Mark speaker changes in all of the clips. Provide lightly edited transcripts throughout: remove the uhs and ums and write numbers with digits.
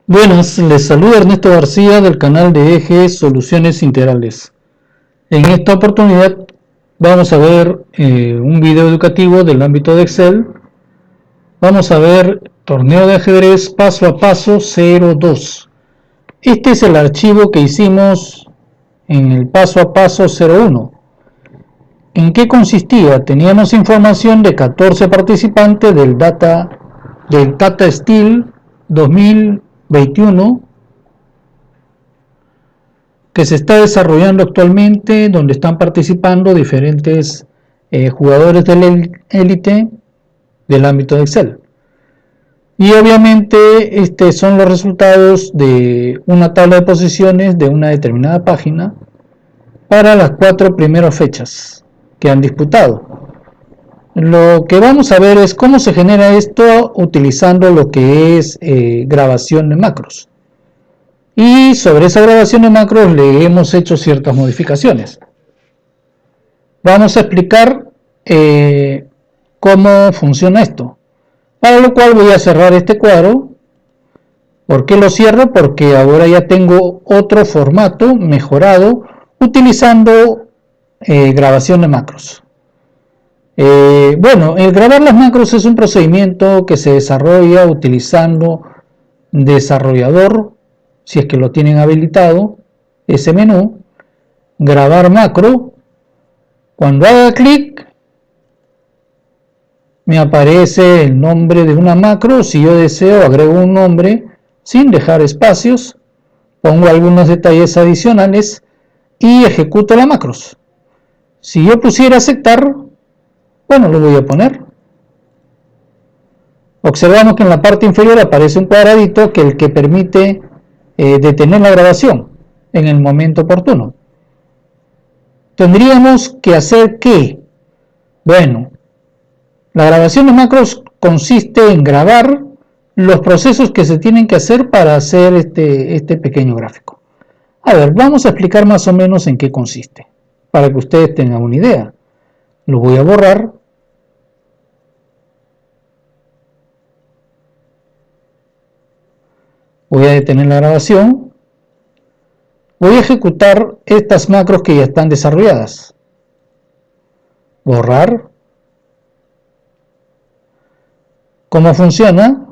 Speaker 1: Buenas, les saluda Ernesto García del canal de Eje Soluciones Integrales. En esta oportunidad vamos a ver un video educativo del ámbito de Excel. Vamos a ver torneo de ajedrez paso a paso 02. Este es el archivo que hicimos en el paso a paso 01. ¿En qué consistía? Teníamos información de 14 participantes del Data Steel 2021 que se está desarrollando actualmente, donde están participando diferentes jugadores del élite del ámbito de Excel. Y obviamente son los resultados de una tabla de posiciones de una determinada página para las 4 primeras fechas que han disputado. Lo que vamos a ver es cómo se genera esto utilizando lo que es grabación de macros. Y sobre esa grabación de macros le hemos hecho ciertas modificaciones. Vamos a explicar cómo funciona esto. Para lo cual voy a cerrar este cuadro. ¿Por qué lo cierro? Porque ahora ya tengo otro formato mejorado utilizando grabación de macros. Bueno, el grabar las macros es un procedimiento que se desarrolla utilizando desarrollador, si es que lo tienen habilitado, ese menú, grabar macro. Cuando haga clic, me aparece el nombre de una macro. Si yo deseo, agrego un nombre sin dejar espacios, pongo algunos detalles adicionales y ejecuto la macros. Si yo pusiera aceptar, bueno, lo voy a poner. Observamos que en la parte inferior aparece un cuadradito que permite detener la grabación en el momento oportuno. Tendríamos que hacer ¿qué? Bueno, la grabación de macros consiste en grabar los procesos que se tienen que hacer para hacer este pequeño gráfico. A ver, vamos a explicar más o menos en qué consiste, para que ustedes tengan una idea. Lo voy a borrar. Voy a detener la grabación. Voy a ejecutar estas macros que ya están desarrolladas. Borrar. ¿Cómo funciona?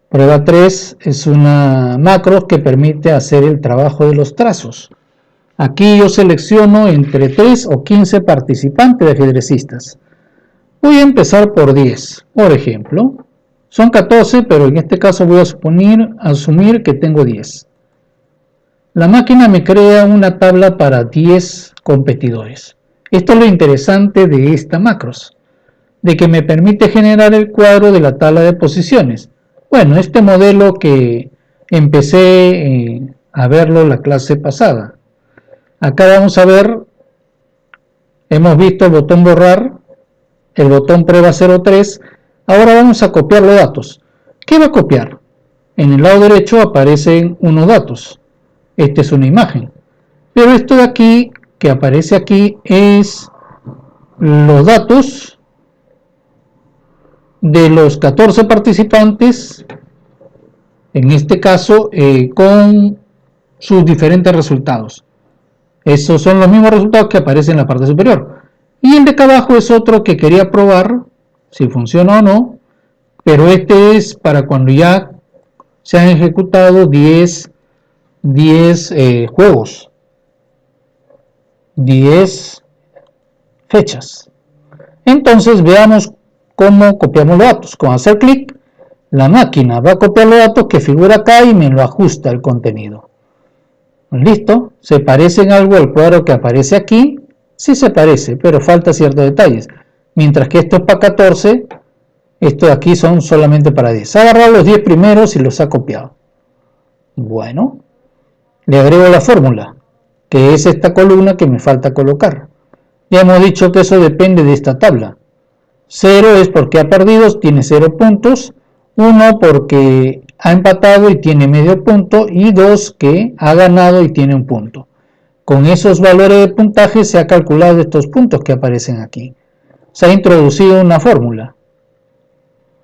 Speaker 1: Prueba 3 es una macro que permite hacer el trabajo de los trazos. Aquí yo selecciono entre 3 o 15 participantes de ajedrecistas. Voy a empezar por 10, por ejemplo. Son 14, pero en este caso voy a asumir que tengo 10. La máquina me crea una tabla para 10 competidores. Esto es lo interesante de esta macros, de que me permite generar el cuadro de la tabla de posiciones. Bueno, este modelo que empecé a verlo la clase pasada. Acá vamos a ver, hemos visto el botón borrar, el botón prueba 03. Ahora vamos a copiar los datos. ¿Qué va a copiar? En el lado derecho aparecen unos datos. Esta es una imagen. Pero esto de aquí, que aparece aquí, es los datos de los 14 participantes, en este caso, con sus diferentes resultados. Esos son los mismos resultados que aparecen en la parte superior. Y el de acá abajo es otro que quería probar si funciona o no, pero este es para cuando ya se han ejecutado 10 juegos, 10 fechas. Entonces veamos cómo copiamos los datos. Con hacer clic, la máquina va a copiar los datos que figura acá y me lo ajusta el contenido. Listo, ¿se parece en algo al cuadro que aparece aquí? Sí se parece, pero falta ciertos detalles. Mientras que esto es para 14, esto de aquí son solamente para 10. Ha agarrado los 10 primeros y los ha copiado. Bueno, le agrego la fórmula, que es esta columna que me falta colocar. Ya hemos dicho que eso depende de esta tabla. 0 es porque ha perdido, tiene 0 puntos. 1 porque ha empatado y tiene medio punto. Y 2 que ha ganado y tiene un punto. Con esos valores de puntaje se ha calculado estos puntos que aparecen aquí. Se ha introducido una fórmula.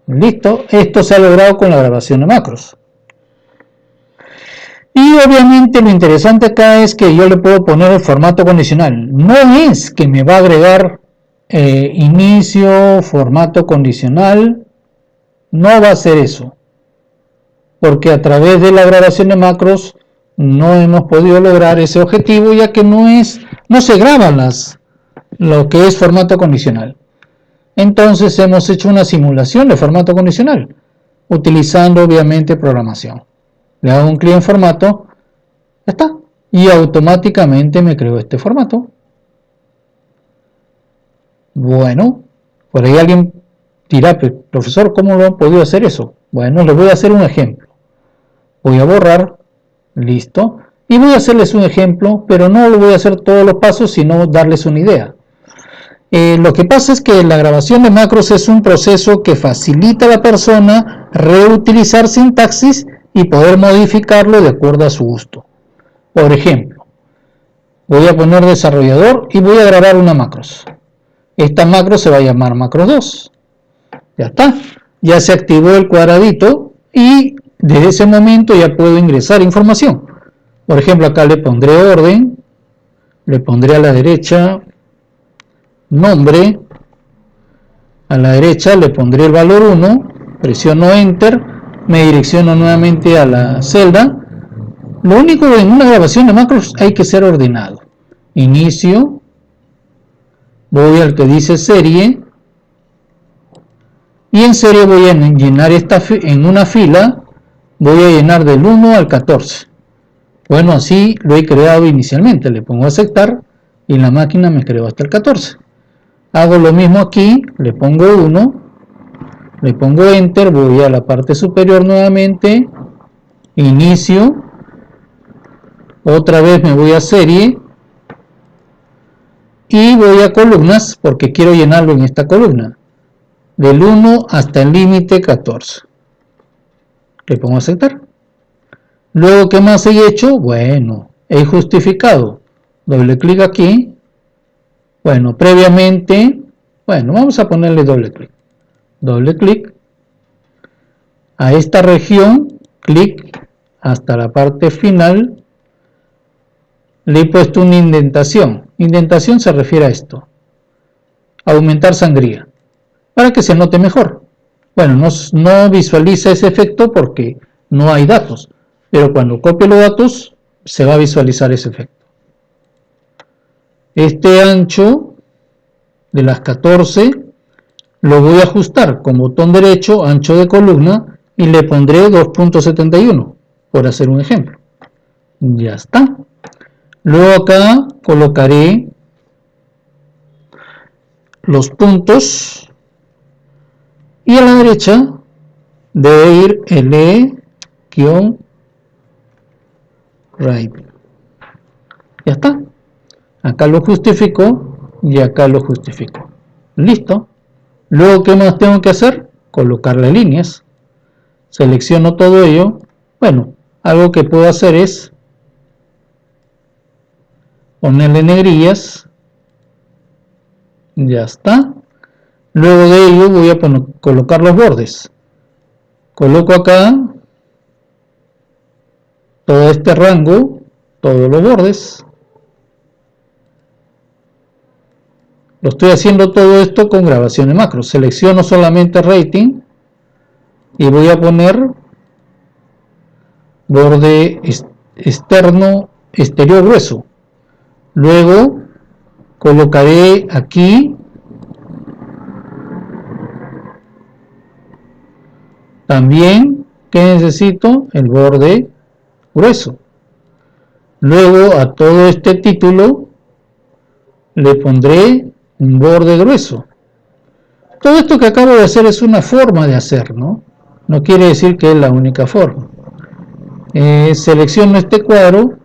Speaker 1: Listo, esto se ha logrado con la grabación de macros. Y obviamente lo interesante acá es que yo le puedo poner el formato condicional. No es que me va a agregar inicio, formato condicional. No va a ser eso. Porque a través de la grabación de macros no hemos podido lograr ese objetivo, ya que no se graban lo que es formato condicional. Entonces hemos hecho una simulación de formato condicional, utilizando obviamente programación. Le hago un clic en formato, ya está, y automáticamente me creó este formato. Bueno, por ahí alguien dirá, profesor, ¿cómo lo han podido hacer eso? Bueno, les voy a hacer un ejemplo. Voy a borrar, listo, y voy a hacerles un ejemplo, pero no lo voy a hacer todos los pasos, sino darles una idea. Lo que pasa es que la grabación de macros es un proceso que facilita a la persona reutilizar sintaxis y poder modificarlo de acuerdo a su gusto. Por ejemplo, voy a poner desarrollador y voy a grabar una macros. Esta macro se va a llamar macros 2. Ya está, ya se activó el cuadradito y desde ese momento ya puedo ingresar información. Por ejemplo, acá le pondré orden, le pondré a la derecha nombre, a la derecha le pondré el valor 1, presiono enter, me direcciono nuevamente a la celda. Lo único en una grabación de macros hay que ser ordenado. Inicio, voy al que dice serie, y en serie voy a llenar en una fila, voy a llenar del 1 al 14. Bueno, así lo he creado inicialmente, le pongo aceptar y la máquina me creó hasta el 14. Hago lo mismo aquí, le pongo 1, le pongo enter, voy a la parte superior nuevamente, inicio, otra vez me voy a serie y voy a columnas porque quiero llenarlo en esta columna, del 1 hasta el límite 14. Le pongo aceptar. Luego, ¿qué más he hecho? Bueno, he justificado. Doble clic aquí. Bueno, previamente, vamos a ponerle doble clic. Doble clic. A esta región, clic hasta la parte final. Le he puesto una indentación. Indentación se refiere a esto. Aumentar sangría. Para que se note mejor. Bueno, no visualiza ese efecto porque no hay datos. Pero cuando copie los datos, se va a visualizar ese efecto. Este ancho de las 14 lo voy a ajustar con botón derecho, ancho de columna, y le pondré 2.71, por hacer un ejemplo. Ya está. Luego acá colocaré los puntos y a la derecha debe ir le-right. Ya está. Acá lo justifico y acá lo justifico. Listo. Luego, ¿qué más tengo que hacer? Colocar las líneas. Selecciono todo ello. Bueno, algo que puedo hacer es ponerle negrillas. Ya está. Luego de ello voy a colocar los bordes. Coloco acá todo este rango, todos los bordes. Lo estoy haciendo todo esto con grabación de macros. Selecciono solamente rating y voy a poner borde externo exterior grueso. Luego colocaré aquí también que necesito el borde grueso. Luego a todo este título le pondré un borde grueso. Todo esto que acabo de hacer es una forma de hacer, ¿no? No quiere decir que es la única forma. Selecciono este cuadro.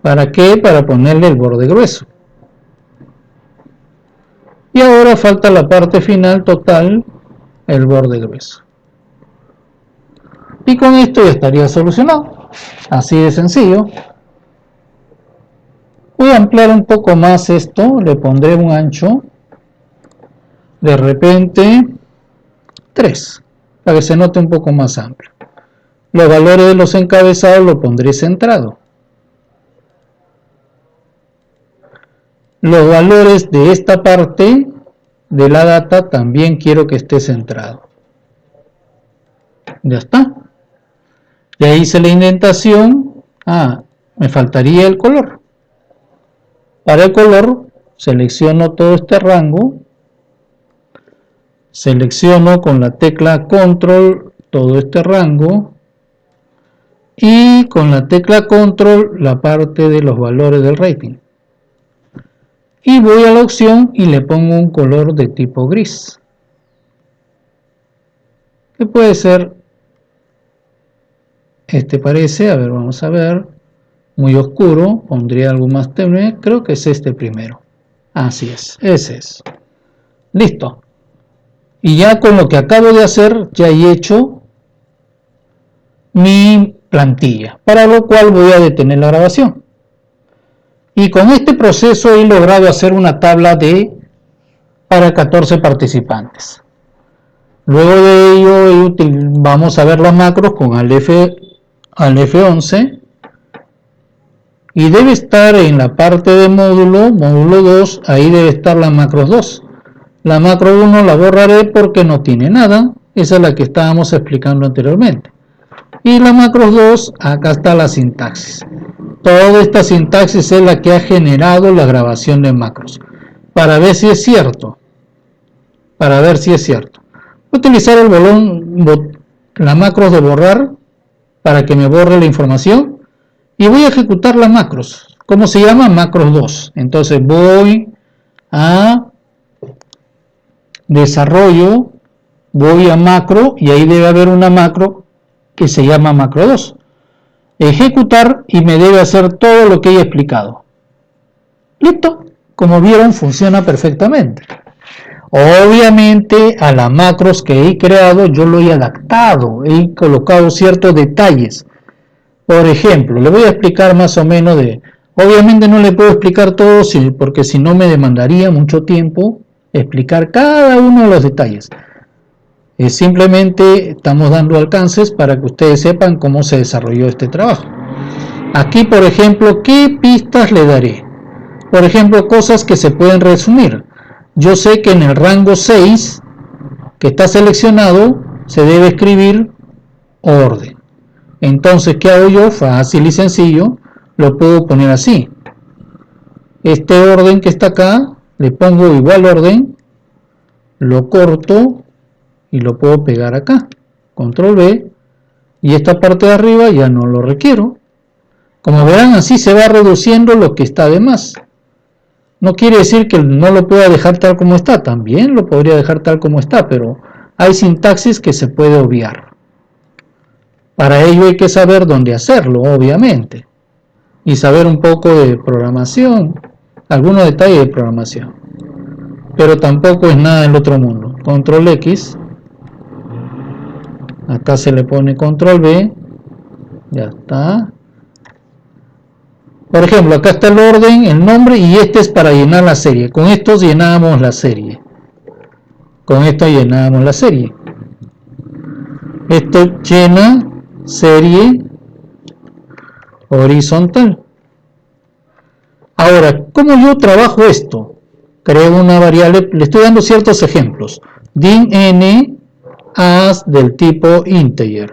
Speaker 1: ¿Para qué? Para ponerle el borde grueso. Y ahora falta la parte final total, el borde grueso. Y con esto ya estaría solucionado. Así de sencillo. Voy a ampliar un poco más esto, le pondré un ancho, de repente 3, para que se note un poco más amplio. Los valores de los encabezados lo pondré centrado. Los valores de esta parte de la data también quiero que esté centrado. Ya está. Ya hice la indentación. Me faltaría el color. Para el color selecciono todo este rango. Selecciono con la tecla control todo este rango. Y con la tecla control la parte de los valores del rating. Y voy a la opción y le pongo un color de tipo gris. Que puede ser, parece, a ver, vamos a ver, muy oscuro, pondría algo más tenue, creo que es este primero. Así es, ese es. Listo. Y ya con lo que acabo de hacer, ya he hecho mi plantilla, para lo cual voy a detener la grabación. Y con este proceso he logrado hacer una tabla para 14 participantes. Luego de ello vamos a ver las macros con al F11 y debe estar en la parte de módulo 2, ahí debe estar la macros 2. La macro 1 la borraré porque no tiene nada, esa es la que estábamos explicando anteriormente. Y la macro 2, acá está la sintaxis. Toda esta sintaxis es la que ha generado la grabación de macros. Para ver si es cierto. Voy a utilizar la macro de borrar para que me borre la información. Y voy a ejecutar las macros. ¿Cómo se llama? Macros 2. Entonces voy a desarrollo, voy a macro y ahí debe haber una macro que se llama macro 2. Ejecutar y me debe hacer todo lo que he explicado. Listo. Como vieron, funciona perfectamente. Obviamente a las macros que he creado yo lo he adaptado, he colocado ciertos detalles. Por ejemplo, le voy a explicar más o menos obviamente no le puedo explicar todo porque si no me demandaría mucho tiempo explicar cada uno de los detalles. Simplemente estamos dando alcances para que ustedes sepan cómo se desarrolló este trabajo. Aquí, por ejemplo, ¿qué pistas le daré? Por ejemplo, cosas que se pueden resumir. Yo sé que en el rango 6 que está seleccionado se debe escribir orden. Entonces, ¿qué hago yo? Fácil y sencillo, lo puedo poner así. Este orden que está acá, le pongo igual orden, lo corto y lo puedo pegar acá. Control V, y esta parte de arriba ya no lo requiero. Como verán, así se va reduciendo lo que está de más. No quiere decir que no lo pueda dejar tal como está, también lo podría dejar tal como está, pero hay sintaxis que se puede obviar. Para ello hay que saber dónde hacerlo, obviamente, y saber un poco de programación, algunos detalles de programación, pero tampoco es nada del otro mundo. Control X, acá se le pone control V, ya está. Por ejemplo, acá está el orden, el nombre, y este es para llenar la serie. Con esto llenamos la serie. Esto llena serie horizontal. Ahora, ¿cómo yo trabajo esto? Creo una variable, le estoy dando ciertos ejemplos. Din n as del tipo integer.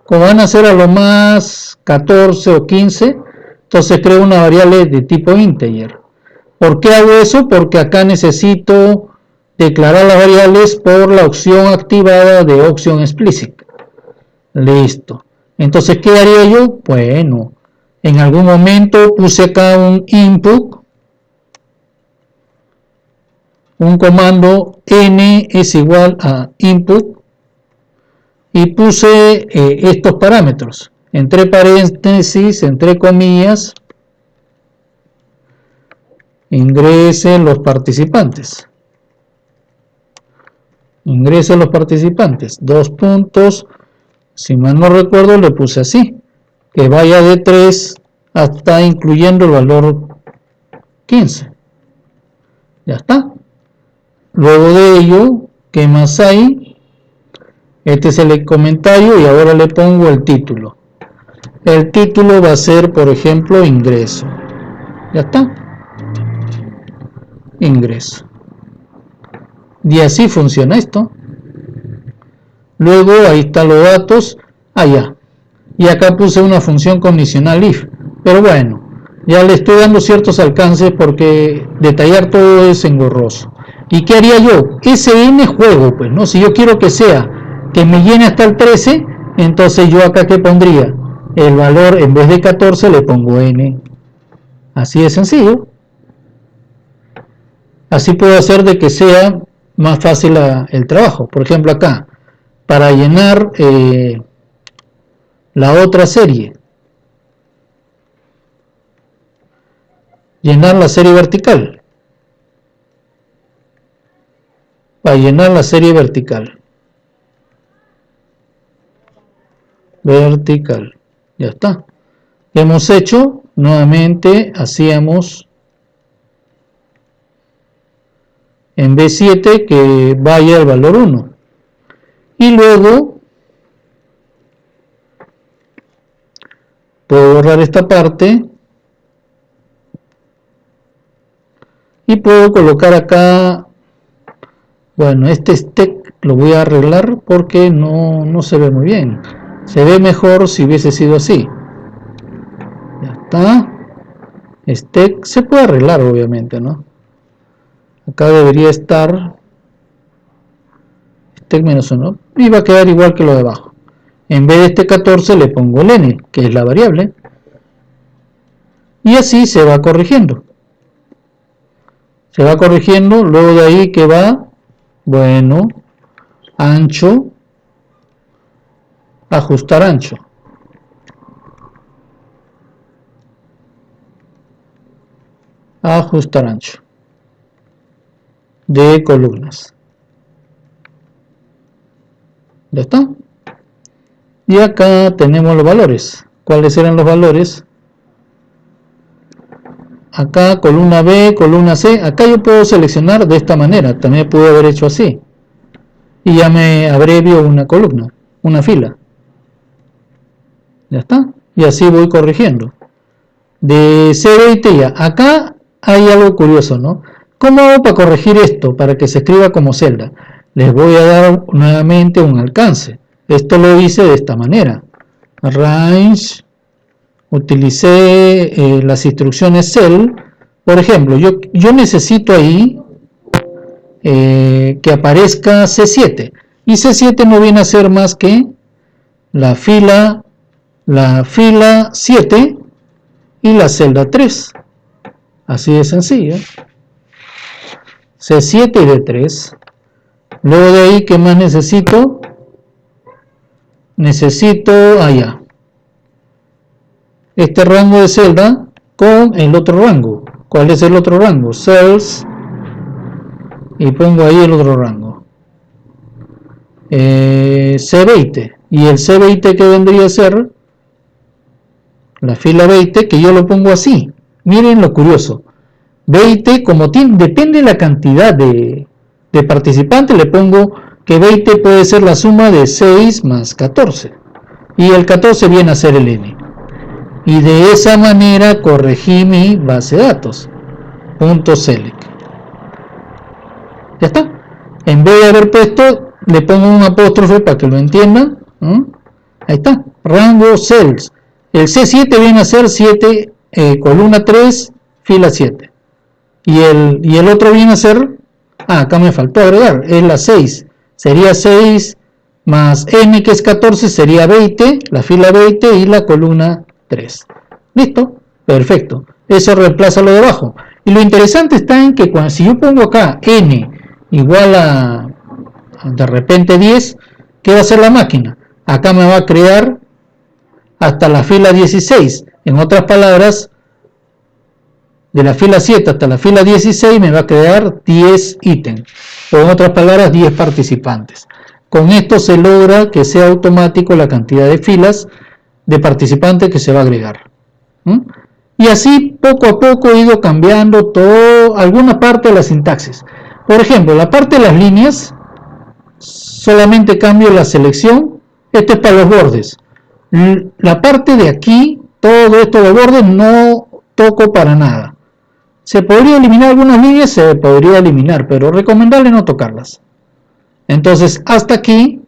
Speaker 1: Como van a ser a lo más 14 o 15, entonces creo una variable de tipo integer. ¿Por qué hago eso? Porque acá necesito declarar las variables por la opción activada de option explicit. Listo. Entonces, ¿qué haría yo? Bueno, en algún momento puse acá un input, un comando n es igual a input, y puse estos parámetros, entre paréntesis, entre comillas, ingresen los participantes. Dos puntos, si mal no recuerdo le puse así, que vaya de 3 hasta incluyendo el valor 15. Ya está. Luego de ello, ¿qué más hay? Este es el comentario y ahora le pongo el título. El título va a ser, por ejemplo, ingreso. Ya está. Ingreso. Y así funciona esto. Luego ahí están los datos. Allá. Y acá puse una función condicional if. Pero bueno, ya le estoy dando ciertos alcances porque detallar todo es engorroso. ¿Y qué haría yo? SN juego, pues, ¿no? Si yo quiero que sea, que me llene hasta el 13, entonces yo acá, ¿qué pondría? El valor, en vez de 14, le pongo N. Así de sencillo. Así puedo hacer de que sea más fácil el trabajo. Por ejemplo, acá, para llenar la otra serie, llenar la serie vertical. Para llenar la serie vertical. Vertical. Ya está. Hemos hecho, nuevamente hacíamos en B7 que vaya el valor 1. Y luego puedo borrar esta parte y puedo colocar acá, bueno, este stack lo voy a arreglar porque no se ve muy bien. Se ve mejor si hubiese sido así. Ya está. Stack se puede arreglar, obviamente, ¿no? Acá debería estar stack menos 1 y va a quedar igual que lo de abajo. En vez de este 14 le pongo el n, que es la variable, y así se va corrigiendo. Se va corrigiendo, luego de ahí que va, bueno, ancho, ajustar ancho. Ajustar ancho de columnas. Ya está. Y acá tenemos los valores. ¿Cuáles eran los valores? Acá columna B, columna C. Acá yo puedo seleccionar de esta manera. También pude haber hecho así. Y ya me abrevio una columna, una fila. Ya está. Y así voy corrigiendo. De C20 ya. Acá hay algo curioso, ¿no? ¿Cómo hago para corregir esto? Para que se escriba como celda. Les voy a dar nuevamente un alcance. Esto lo hice de esta manera. Range. Utilicé las instrucciones cell. Por ejemplo, yo necesito ahí que aparezca C7. Y C7 no viene a ser más que la fila 7 y la celda 3. Así de sencillo. C7 y D3. Luego de ahí, ¿qué más necesito? Necesito allá este rango de celda con el otro rango. ¿Cuál es el otro rango? Cells. Y pongo ahí el otro rango. C20. Y el C20 que vendría a ser la fila 20, que yo lo pongo así. Miren lo curioso. 20, como depende de la cantidad de participantes, le pongo que 20 puede ser la suma de 6 más 14. Y el 14 viene a ser el n. Y de esa manera corregí mi base de datos. .select. Ya está. En vez de haber puesto, le pongo un apóstrofe para que lo entiendan. Ahí está. Rango cells. El C7 viene a ser 7, columna 3, fila 7. Y el otro viene a ser, acá me faltó agregar, es la 6. Sería 6 más n, que es 14, sería 20, la fila 20 y la columna 3. ¿Listo? Perfecto. Eso reemplaza lo de abajo. Y lo interesante está en que si yo pongo acá n igual a de repente 10, ¿qué va a hacer la máquina? Acá me va a crear hasta la fila 16. En otras palabras, de la fila 7 hasta la fila 16 me va a crear 10 ítems. O en otras palabras, 10 participantes. Con esto se logra que sea automático la cantidad de filas de participantes que se va a agregar. Y así poco a poco he ido cambiando alguna parte de la sintaxis. Por ejemplo, la parte de las líneas, solamente cambio la selección. Esto es para los bordes. La parte de aquí, todo esto de bordes, no toco para nada. Se podría eliminar algunas líneas, se podría eliminar, pero recomendable no tocarlas. Entonces, hasta aquí,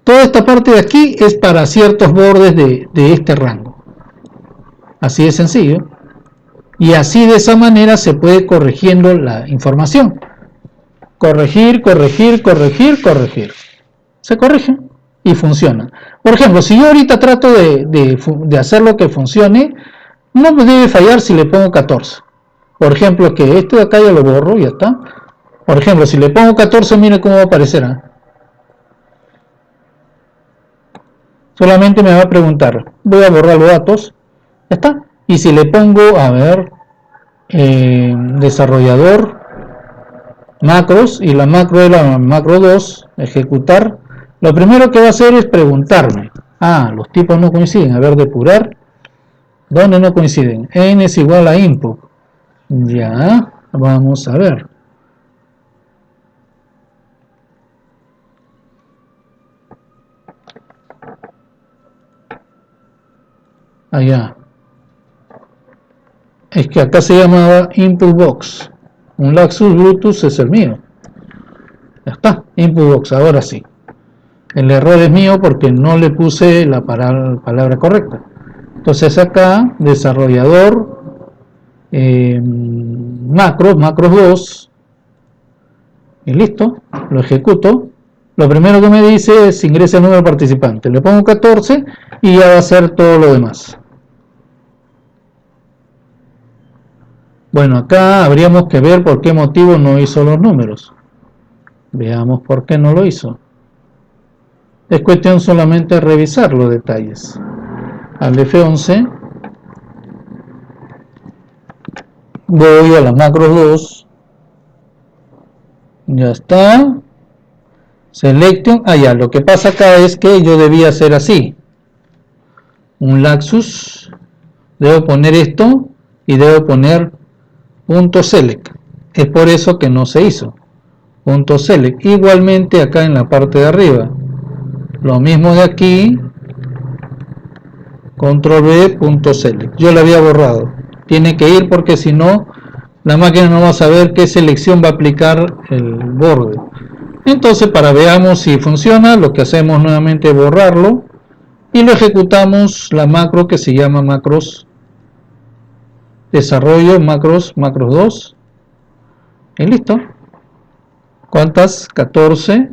Speaker 1: toda esta parte de aquí es para ciertos bordes de este rango. Así de sencillo. Y así de esa manera se puede corrigiendo la información. Corregir, corregir, corregir, corregir. Se corrige y funciona. Por ejemplo, si yo ahorita trato de hacer lo que funcione, no me debe fallar si le pongo 14. Por ejemplo, que este de acá ya lo borro, ya está. Por ejemplo, si le pongo 14, mire cómo va a aparecer. Solamente me va a preguntar, voy a borrar los datos, ya está. Y si le pongo, a ver, desarrollador, macros, y la macro es la macro 2, ejecutar, lo primero que va a hacer es preguntarme, los tipos no coinciden, a ver, depurar, ¿dónde no coinciden? N es igual a input, ya, vamos a ver. Allá. Es que acá se llamaba input box. Un Laxus Bluetooth es el mío. Ya está, input box, ahora sí. El error es mío porque no le puse la palabra correcta. Entonces acá, desarrollador, macros 2, y listo, lo ejecuto. Lo primero que me dice es ingresa el número de participante. Le pongo 14 y ya va a hacer todo lo demás. Bueno, acá habríamos que ver por qué motivo no hizo los números. Veamos por qué no lo hizo. Es cuestión solamente de revisar los detalles. Al F11 voy a la macro 2. Ya está. Selection. Ya, lo que pasa acá es que yo debía hacer así. Un Laxus. Debo poner esto y debo poner .select. Es por eso que no se hizo. .select. Igualmente acá en la parte de arriba. Lo mismo de aquí. Control V, .select. Yo lo había borrado. Tiene que ir porque si no, la máquina no va a saber qué selección va a aplicar el borde. Entonces, para veamos si funciona, lo que hacemos nuevamente es borrarlo y lo ejecutamos la macro que se llama macros desarrollo, macros 2 y listo. ¿Cuántas? 14.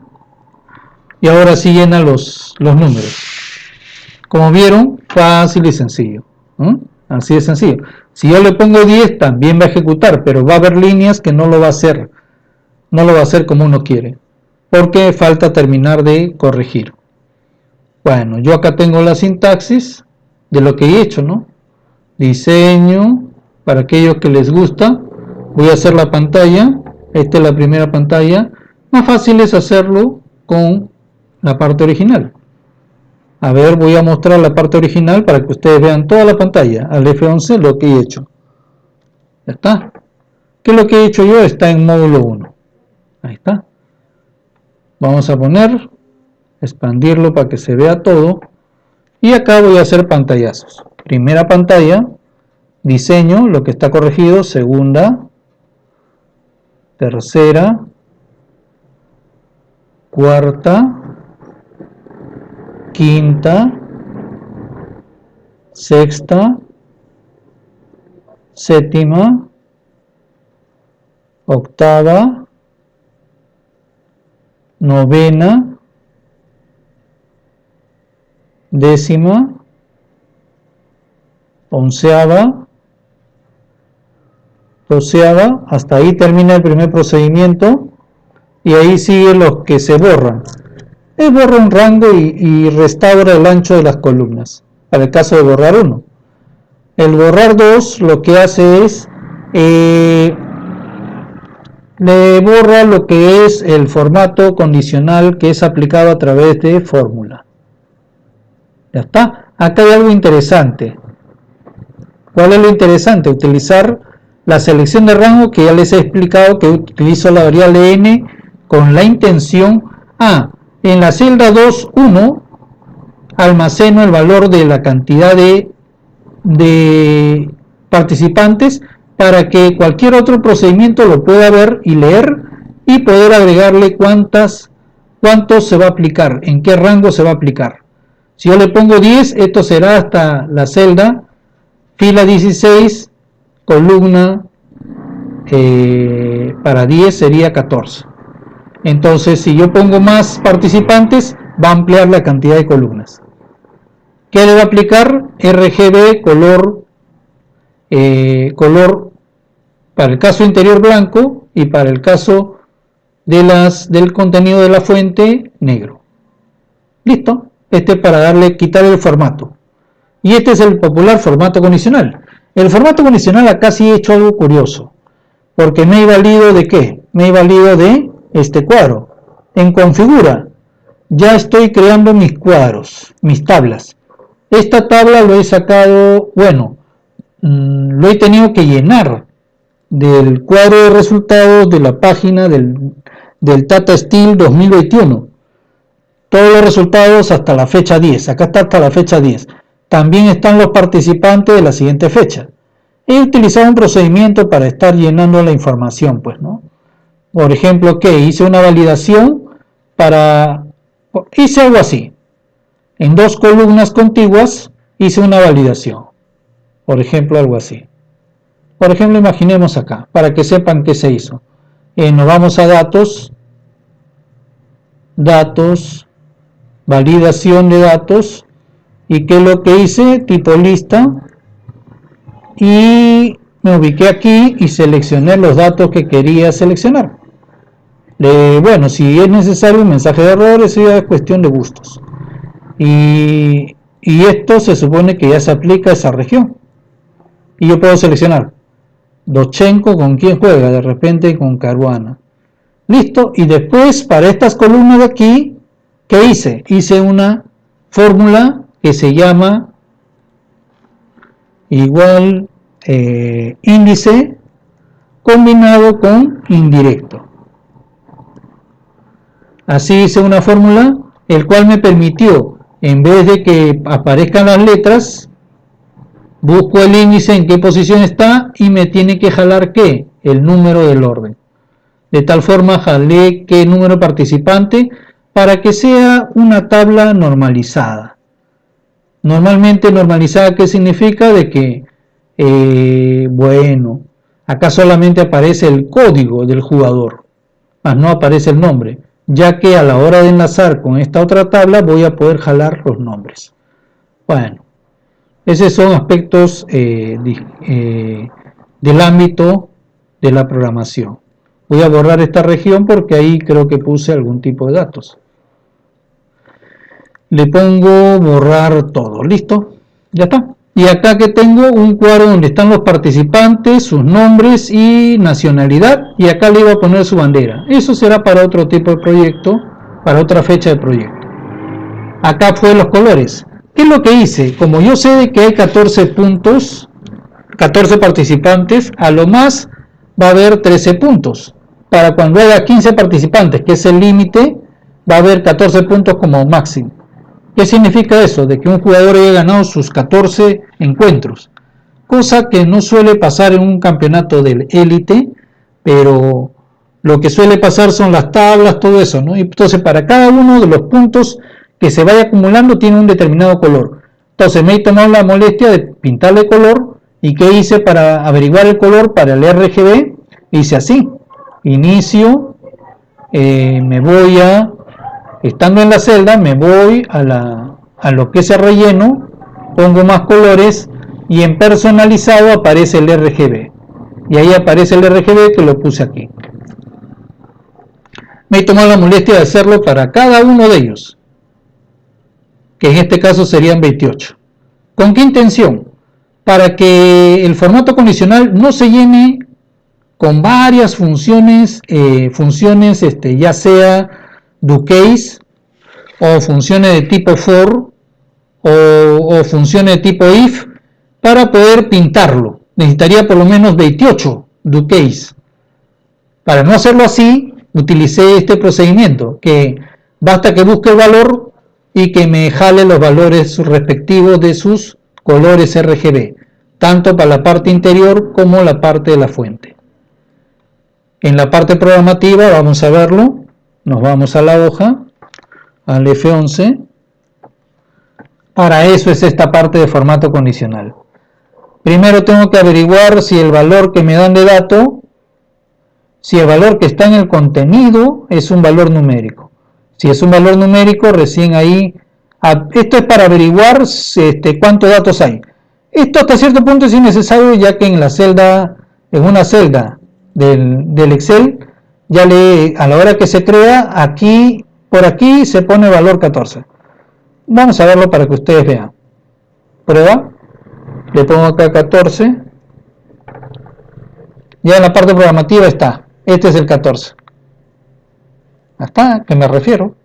Speaker 1: Y ahora sí llena los números. Como vieron, fácil y sencillo. Así de sencillo. Si yo le pongo 10, también va a ejecutar, pero va a haber líneas que no lo va a hacer. No lo va a hacer como uno quiere, porque falta terminar de corregir. Bueno, yo acá tengo la sintaxis de lo que he hecho, ¿no? Diseño, para aquellos que les gusta, voy a hacer la pantalla. Esta es la primera pantalla. Más fácil es hacerlo con la parte original. A ver, voy a mostrar la parte original para que ustedes vean toda la pantalla. Al F11 lo que he hecho. Ya está. ¿Qué es lo que he hecho yo? Está en módulo 1. Ahí está. Vamos a poner, expandirlo para que se vea todo. Y acá voy a hacer pantallazos. Primera pantalla, diseño, lo que está corregido. Segunda, tercera, cuarta, quinta, sexta, séptima, octava, novena, décima, onceava, doceava. Hasta ahí termina el primer procedimiento y ahí siguen los que se borran. Borra un rango y restaura el ancho de las columnas, para el caso de borrar 1. El borrar 2 lo que hace es le borra lo que es el formato condicional que es aplicado a través de fórmula. Ya está. Acá hay algo interesante. ¿Cuál es lo interesante? Utilizar la selección de rango, que ya les he explicado que utilizo la variable n con la intención En la celda 2.1 almaceno el valor de la cantidad de participantes para que cualquier otro procedimiento lo pueda ver y leer y poder agregarle cuántos se va a aplicar, en qué rango se va a aplicar. Si yo le pongo 10, esto será hasta la celda, fila 16, columna para 10 sería 14. Entonces, si yo pongo más participantes, va a ampliar la cantidad de columnas. ¿Qué le va a aplicar? RGB, color para el caso interior blanco y para el caso del contenido de la fuente negro. Listo. Para quitar el formato. Y este es el popular formato condicional. El formato condicional acá sí he hecho algo curioso. Porque me he valido de ¿qué? Me he valido de este cuadro. En configura, ya estoy creando mis cuadros, mis tablas. Esta tabla lo he sacado, lo he tenido que llenar del cuadro de resultados de la página del Tata Steel 2021. Todos los resultados hasta la fecha 10. Acá está hasta la fecha 10. También están los participantes de la siguiente fecha. He utilizado un procedimiento para estar llenando la información, Por ejemplo, hice una validación hice algo así. En 2 columnas contiguas hice una validación. Por ejemplo, algo así. Por ejemplo, imaginemos acá, para que sepan qué se hizo. Nos vamos a datos, validación de datos, y qué es lo que hice, tipo lista, y me ubiqué aquí y seleccioné los datos que quería seleccionar. Si es necesario un mensaje de error, eso ya es cuestión de gustos. Y esto se supone que ya se aplica a esa región. Y yo puedo seleccionar Dochenko con quién juega, de repente con Caruana. Listo, y después para estas columnas de aquí, ¿qué hice? Hice una fórmula que se llama igual índice combinado con indirecto. Así hice una fórmula, el cual me permitió, en vez de que aparezcan las letras, busco el índice en qué posición está y me tiene que jalar ¿qué? El número del orden. De tal forma jalé qué número participantes para que sea una tabla normalizada. Normalmente normalizada, ¿qué significa? De que, acá solamente aparece el código del jugador, más no aparece el nombre, ya que a la hora de enlazar con esta otra tabla voy a poder jalar los nombres. Esos son aspectos del ámbito de la programación. Voy a borrar esta región porque ahí creo que puse algún tipo de datos. Le pongo borrar todo. ¿Listo? Ya está. Y acá que tengo un cuadro donde están los participantes, sus nombres y nacionalidad. Y acá le iba a poner su bandera. Eso será para otro tipo de proyecto, para otra fecha de proyecto. Acá fue los colores. ¿Qué es lo que hice? Como yo sé de que hay 14 puntos, 14 participantes, a lo más va a haber 13 puntos. Para cuando haya 15 participantes, que es el límite, va a haber 14 puntos como máximo. ¿Qué significa eso? De que un jugador haya ganado sus 14 encuentros. Cosa que no suele pasar en un campeonato de élite, pero lo que suele pasar son las tablas, todo eso, ¿no? Y entonces para cada uno de los puntos que se vaya acumulando tiene un determinado color. Entonces me he tomado la molestia de pintarle color. ¿Y qué hice para averiguar el color para el RGB? Hice así. Inicio, estando en la celda, me voy a lo que es el relleno, pongo más colores y en personalizado aparece el RGB. Y ahí aparece el RGB que lo puse aquí. Me he tomado la molestia de hacerlo para cada uno de ellos, que en este caso serían 28. ¿Con qué intención? Para que el formato condicional no se llene con varias funciones, ya sea do case o funciones de tipo for o funciones de tipo if, para poder pintarlo. Necesitaría por lo menos 28 do case. Para no hacerlo así, utilicé este procedimiento que Basta que busque el valor y que me jale los valores respectivos de sus colores RGB, tanto para la parte interior como la parte de la fuente. En la parte programativa vamos a verlo, nos vamos a la hoja, al F11. Para eso es esta parte de formato condicional. Primero tengo que averiguar si el valor que me dan de dato, si el valor que está en el contenido es un valor numérico. Si es un valor numérico, recién ahí, esto es para averiguar cuántos datos hay. Esto hasta cierto punto es innecesario, ya que en la celda, en una celda del Excel, ya a la hora que se crea, aquí, por aquí se pone valor 14. Vamos a verlo para que ustedes vean. Prueba. Le pongo acá 14. Ya en la parte programativa está. Este es el 14. ¿Hasta a qué me refiero?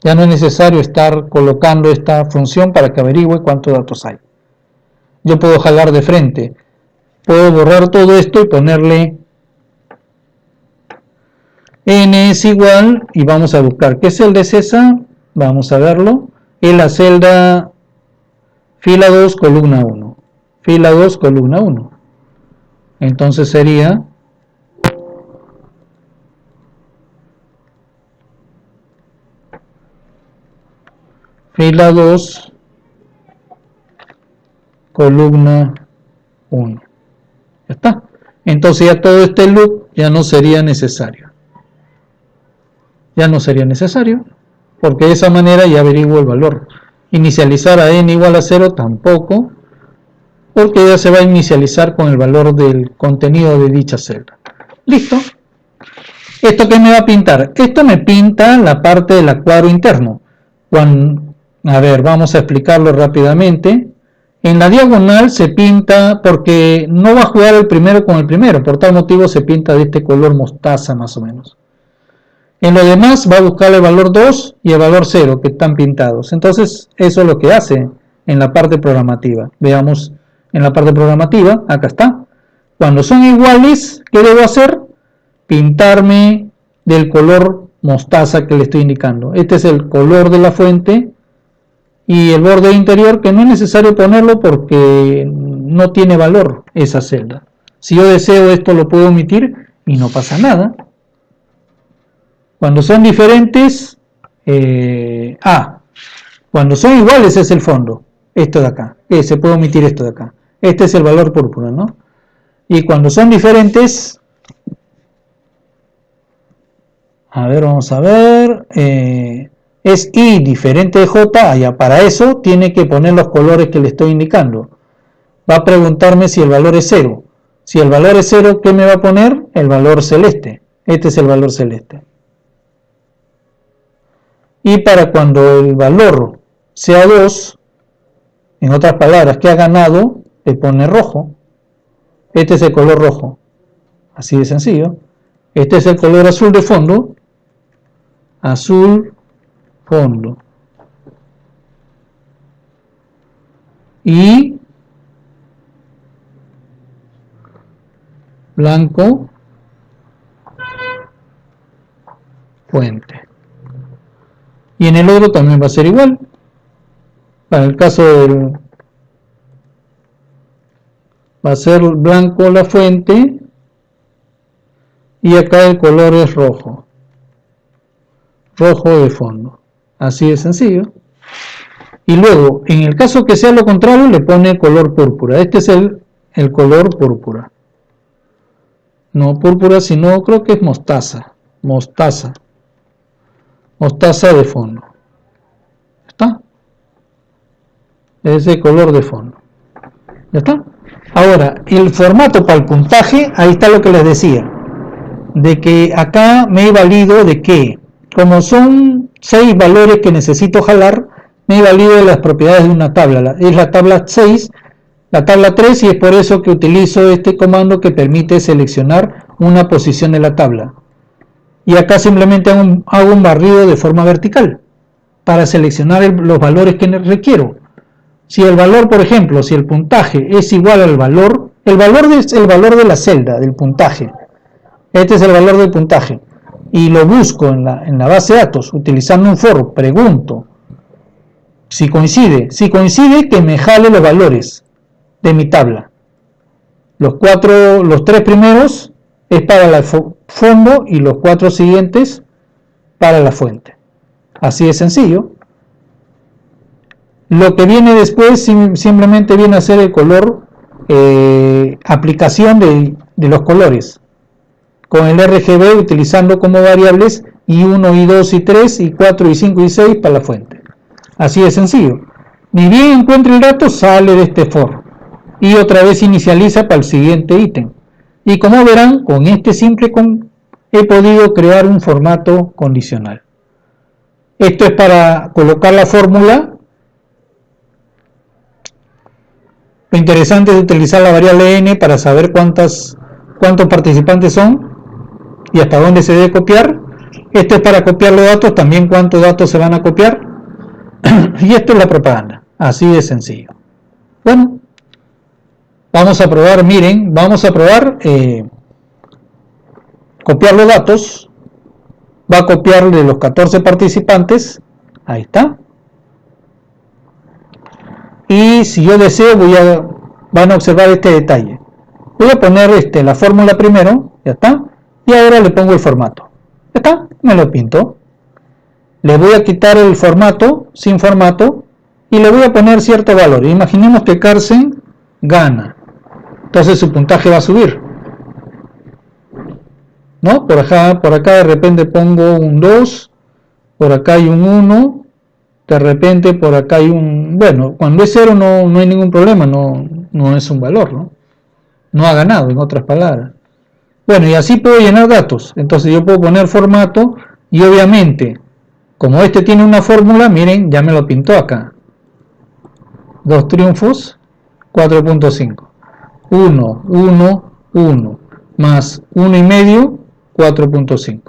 Speaker 1: Ya no es necesario estar colocando esta función para que averigüe cuántos datos hay. Yo puedo jalar de frente. Puedo borrar todo esto y ponerle n es igual, y vamos a buscar qué celda es esa. Vamos a verlo. Es la celda fila 2, columna 1. Fila 2, columna 1. Entonces sería fila 2, columna 1. Ya está. Entonces ya todo este loop ya no sería necesario. Ya no sería necesario, porque de esa manera ya averiguo el valor. Inicializar a n igual a 0 tampoco, porque ya se va a inicializar con el valor del contenido de dicha celda. Listo. ¿Esto qué me va a pintar? Esto me pinta la parte del cuadro interno. A ver, vamos a explicarlo rápidamente. En la diagonal se pinta, porque no va a jugar el primero con el primero, por tal motivo se pinta de este color mostaza más o menos. En lo demás va a buscar el valor 2 y el valor 0 que están pintados. Entonces eso es lo que hace en la parte programativa. Veamos en la parte programativa, acá está. Cuando son iguales, ¿qué debo hacer? Pintarme del color mostaza que le estoy indicando. Este es el color de la fuente y el borde interior, que no es necesario ponerlo porque no tiene valor esa celda. Si yo deseo esto lo puedo omitir y no pasa nada. Cuando son diferentes, cuando son iguales es el fondo, esto de acá, se puede omitir esto de acá, este es el valor púrpura, ¿no? Y cuando son diferentes, a ver, vamos a ver, es I diferente de J, ya para eso tiene que poner los colores que le estoy indicando. Va a preguntarme si el valor es 0. Si el valor es 0, ¿qué me va a poner? El valor celeste, este es el valor celeste. Y para cuando el valor sea 2, en otras palabras, que ha ganado, le pone rojo. Este es el color rojo. Así de sencillo. Este es el color azul de fondo. Azul fondo. Y blanco fuente. Y en el otro también va a ser igual. Para el caso del... va a ser blanco la fuente. Y acá el color es rojo. Rojo de fondo. Así de sencillo. Y luego, en el caso que sea lo contrario, le pone color púrpura. Este es el color púrpura. No púrpura, sino creo que es mostaza. Mostaza. Mostaza de fondo. ¿Está? Ese color de fondo. ¿Ya está? Ahora, el formato para el puntaje, ahí está lo que les decía. De que acá me he valido de que, como son 6 valores que necesito jalar, me he valido de las propiedades de una tabla. Es la tabla 6, la tabla 3, y es por eso que utilizo este comando que permite seleccionar una posición de la tabla. Y acá simplemente hago un barrido de forma vertical para seleccionar los valores que requiero. Si el valor, por ejemplo, si el puntaje es igual al valor, el valor es el valor de la celda, del puntaje. Este es el valor del puntaje. y lo busco en la base de datos utilizando un for, pregunto si coincide que me jale los valores de mi tabla. Los 3 primeros es para el fondo y los 4 siguientes para la fuente. Así de sencillo. Lo que viene después simplemente viene a ser el color, aplicación de los colores con el RGB utilizando como variables I1, I2, I3, I4, I5 y I6 para la fuente. Así de sencillo. Ni bien encuentre el dato, sale de este for y otra vez inicializa para el siguiente ítem. Y como verán, con este simple he podido crear un formato condicional. Esto es para colocar la fórmula. Lo interesante es utilizar la variable n para saber cuántos participantes son y hasta dónde se debe copiar. Esto es para copiar los datos, también cuántos datos se van a copiar. Y esto es la propaganda, así de sencillo. Bueno, vamos a probar, miren, vamos a probar copiar los datos. Va a copiar de los 14 participantes, ahí está. Y si yo deseo, van a observar este detalle. Voy a poner la fórmula primero, ya está, y ahora le pongo el formato. Ya está, me lo pinto. Le voy a quitar el formato, sin formato, y le voy a poner cierto valor. Imaginemos que Carsten gana. Entonces su puntaje va a subir. ¿No? Por acá de repente pongo un 2, por acá hay un 1, de repente por acá hay un... Bueno, cuando es 0 no hay ningún problema, no es un valor, ¿no? No ha ganado, en otras palabras. Bueno, y así puedo llenar datos. Entonces yo puedo poner formato y obviamente, como este tiene una fórmula, miren, ya me lo pintó acá. 2 triunfos, 4.5. 1, 1, 1, más 1,5, 4.5.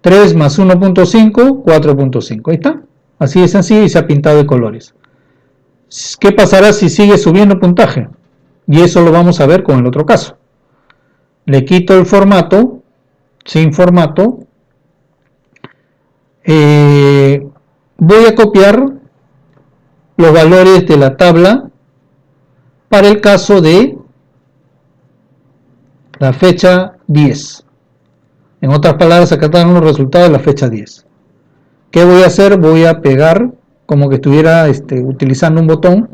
Speaker 1: 3 más 1.5, 4.5. Ahí está. Así de sencillo y se ha pintado de colores. ¿Qué pasará si sigue subiendo puntaje? Y eso lo vamos a ver con el otro caso. Le quito el formato, sin formato. Voy a copiar los valores de la tabla para el caso de la fecha 10. En otras palabras, acá están los resultados de la fecha 10. ¿Qué voy a hacer? Voy a pegar, como que estuviera utilizando un botón,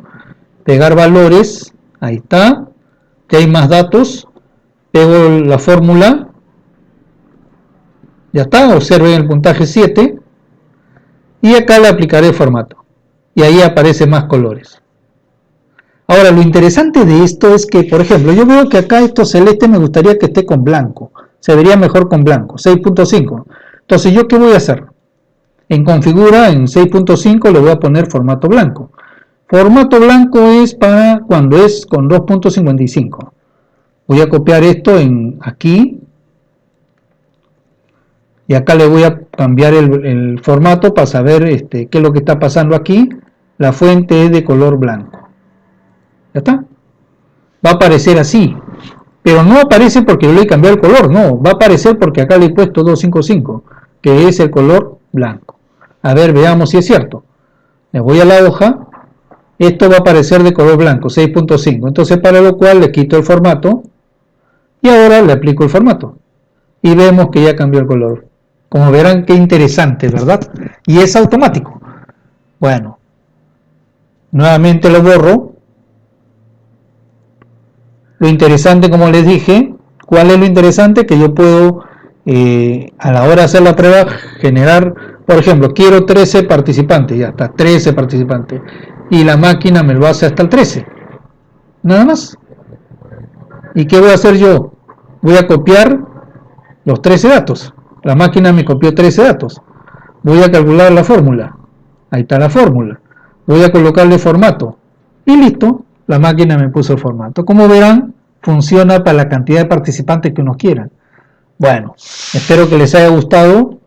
Speaker 1: pegar valores, ahí está, que hay más datos, pego la fórmula, ya está, observen el puntaje 7, y acá le aplicaré el formato, y ahí aparecen más colores. Ahora, lo interesante de esto es que, por ejemplo, yo veo que acá esto celeste me gustaría que esté con blanco. Se vería mejor con blanco, 6.5. Entonces, ¿yo qué voy a hacer? En configura, en 6.5 le voy a poner formato blanco. Formato blanco es para cuando es con 2.55. Voy a copiar esto aquí. Y acá le voy a cambiar el formato para saber qué es lo que está pasando aquí. La fuente es de color blanco. ¿Ya está? Va a aparecer así. Pero no aparece porque yo le he cambiado el color. No, va a aparecer porque acá le he puesto 255. Que es el color blanco. A ver, veamos si es cierto. Le voy a la hoja. Esto va a aparecer de color blanco, 6.5. Entonces, para lo cual le quito el formato. Y ahora le aplico el formato. Y vemos que ya cambió el color. Como verán, qué interesante, ¿verdad? Y es automático. Bueno. Nuevamente lo borro. Lo interesante, como les dije, ¿cuál es lo interesante? Que yo puedo, a la hora de hacer la prueba, generar, por ejemplo, quiero 13 participantes, ya está, 13 participantes, y la máquina me lo hace hasta el 13, nada más. ¿Y qué voy a hacer yo? Voy a copiar los 13 datos, la máquina me copió 13 datos, voy a calcular la fórmula, ahí está la fórmula, voy a colocarle formato, y listo. La máquina me puso el formato. Como verán, funciona para la cantidad de participantes que uno quiera. Bueno, espero que les haya gustado.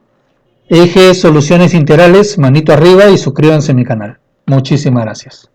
Speaker 1: Eje Soluciones Integrales, manito arriba y suscríbanse a mi canal. Muchísimas gracias.